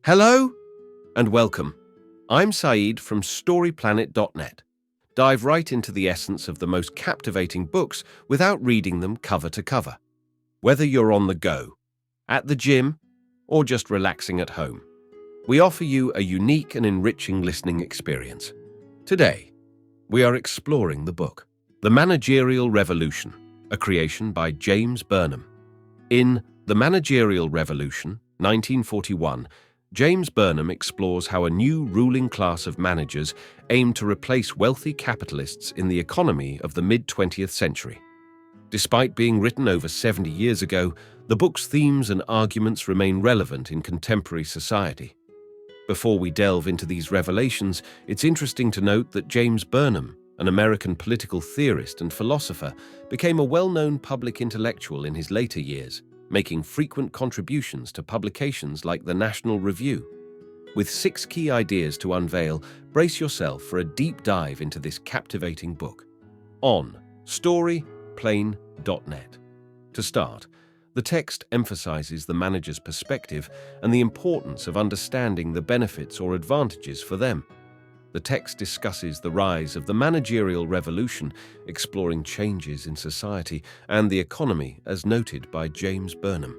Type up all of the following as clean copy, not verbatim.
Hello and welcome. I'm Saeed from StoryPlanet.net. Dive right into the essence of the most captivating books without reading them cover to cover. Whether you're on the go, at the gym, or just relaxing at home, we offer you a unique and enriching listening experience. Today, we are exploring the book, The Managerial Revolution, a creation by James Burnham. In The Managerial Revolution, 1941, James Burnham explores how a new ruling class of managers aimed to replace wealthy capitalists in the economy of the mid-20th century. Despite being written over 70 years ago, the book's themes and arguments remain relevant in contemporary society. Before we delve into these revelations, it's interesting to note that James Burnham, an American political theorist and philosopher, became a well-known public intellectual in his later years, making frequent contributions to publications like the National Review. With 6 key ideas to unveil, brace yourself for a deep dive into this captivating book. On StoryPlanet.net. To start, the text emphasizes the manager's perspective and the importance of understanding the benefits or advantages for them. The text discusses the rise of the managerial revolution, exploring changes in society and the economy as noted by James Burnham.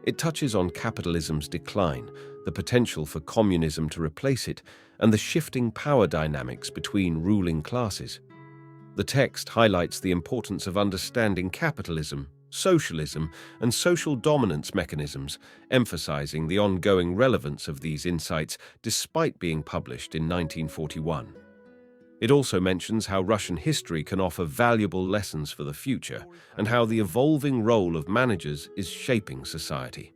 It touches on capitalism's decline, the potential for communism to replace it, and the shifting power dynamics between ruling classes. The text highlights the importance of understanding capitalism, socialism, and social dominance mechanisms, emphasizing the ongoing relevance of these insights despite being published in 1941. It also mentions how Russian history can offer valuable lessons for the future and how the evolving role of managers is shaping society.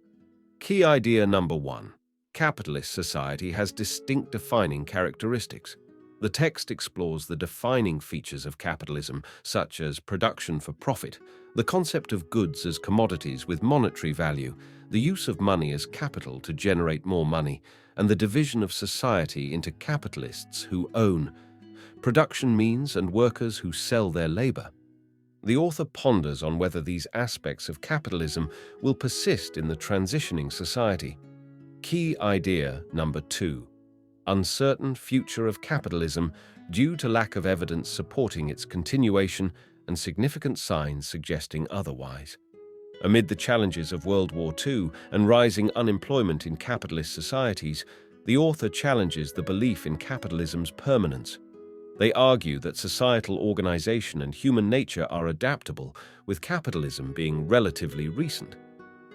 Key idea number 1. Capitalist society has distinct defining characteristics. The text explores the defining features of capitalism, such as production for profit, the concept of goods as commodities with monetary value, the use of money as capital to generate more money, and the division of society into capitalists who own production means and workers who sell their labor. The author ponders on whether these aspects of capitalism will persist in the transitioning society. Key idea number 2. Uncertain future of capitalism due to lack of evidence supporting its continuation and significant signs suggesting otherwise. Amid the challenges of World War II and rising unemployment in capitalist societies, the author challenges the belief in capitalism's permanence. They argue that societal organization and human nature are adaptable, with capitalism being relatively recent.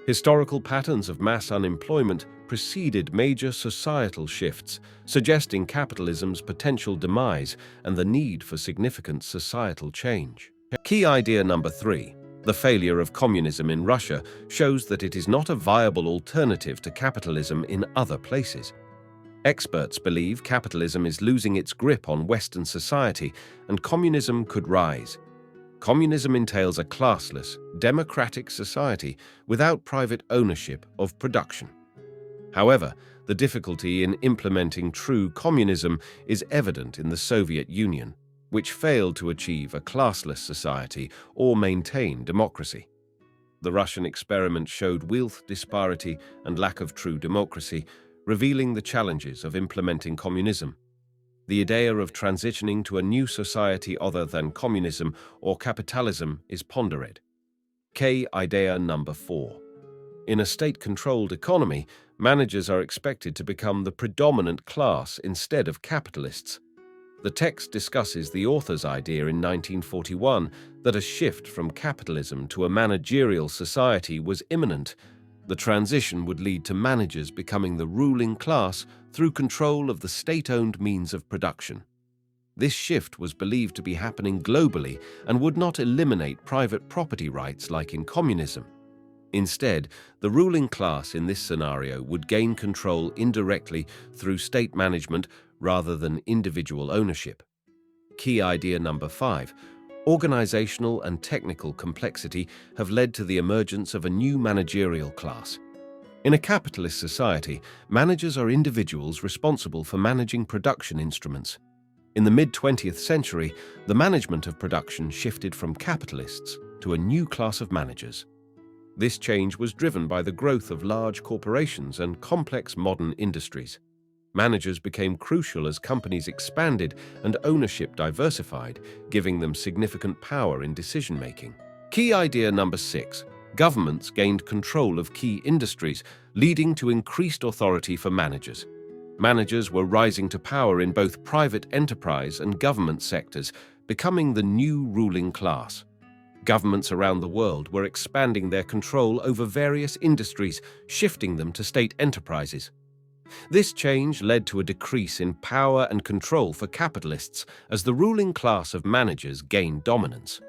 Historical patterns of mass unemployment preceded major societal shifts, suggesting capitalism's potential demise and the need for significant societal change. Key idea number 3. The failure of communism in Russia shows that it is not a viable alternative to capitalism in other places. Experts believe capitalism is losing its grip on Western society and communism could rise. Communism entails a classless, democratic society without private ownership of production. However, the difficulty in implementing true communism is evident in the Soviet Union, which failed to achieve a classless society or maintain democracy. The Russian experiment showed wealth disparity and lack of true democracy, revealing the challenges of implementing communism. The idea of transitioning to a new society other than communism or capitalism is pondered. Key idea number 4. In a state-controlled economy, managers are expected to become the predominant class instead of capitalists. The text discusses the author's idea in 1941 that a shift from capitalism to a managerial society was imminent. The transition would lead to managers becoming the ruling class through control of the state-owned means of production. This shift was believed to be happening globally and would not eliminate private property rights like in communism. Instead, the ruling class in this scenario would gain control indirectly through state management rather than individual ownership. Key idea number 5. Organizational and technical complexity have led to the emergence of a new managerial class. In a capitalist society, managers are individuals responsible for managing production instruments. In the mid-20th century, the management of production shifted from capitalists to a new class of managers. This change was driven by the growth of large corporations and complex modern industries. Managers became crucial as companies expanded and ownership diversified, giving them significant power in decision-making. Key idea number 6. Governments gained control of key industries, leading to increased authority for managers. Managers were rising to power in both private enterprise and government sectors, becoming the new ruling class. Governments around the world were expanding their control over various industries, shifting them to state enterprises. This change led to a decrease in power and control for capitalists as the ruling class of managers gained dominance.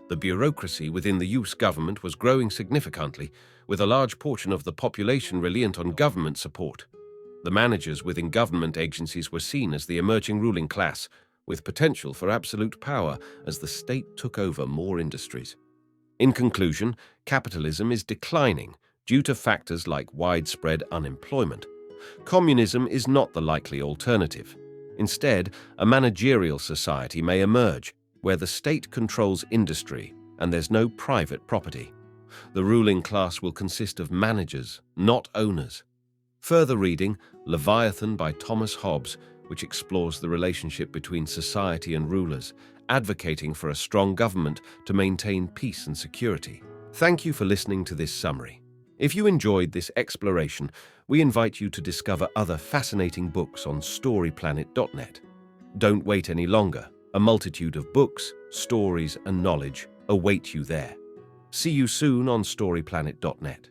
The bureaucracy within the US government was growing significantly, with a large portion of the population reliant on government support. The managers within government agencies were seen as the emerging ruling class, with potential for absolute power as the state took over more industries. In conclusion, capitalism is declining due to factors like widespread unemployment. Communism is not the likely alternative. Instead, a managerial society may emerge, where the state controls industry and there's no private property. The ruling class will consist of managers, not owners. Further reading, Leviathan by Thomas Hobbes, which explores the relationship between society and rulers, advocating for a strong government to maintain peace and security. Thank you for listening to this summary. If you enjoyed this exploration, we invite you to discover other fascinating books on storyplanet.net. Don't wait any longer. A multitude of books, stories, and knowledge await you there. See you soon on storyplanet.net.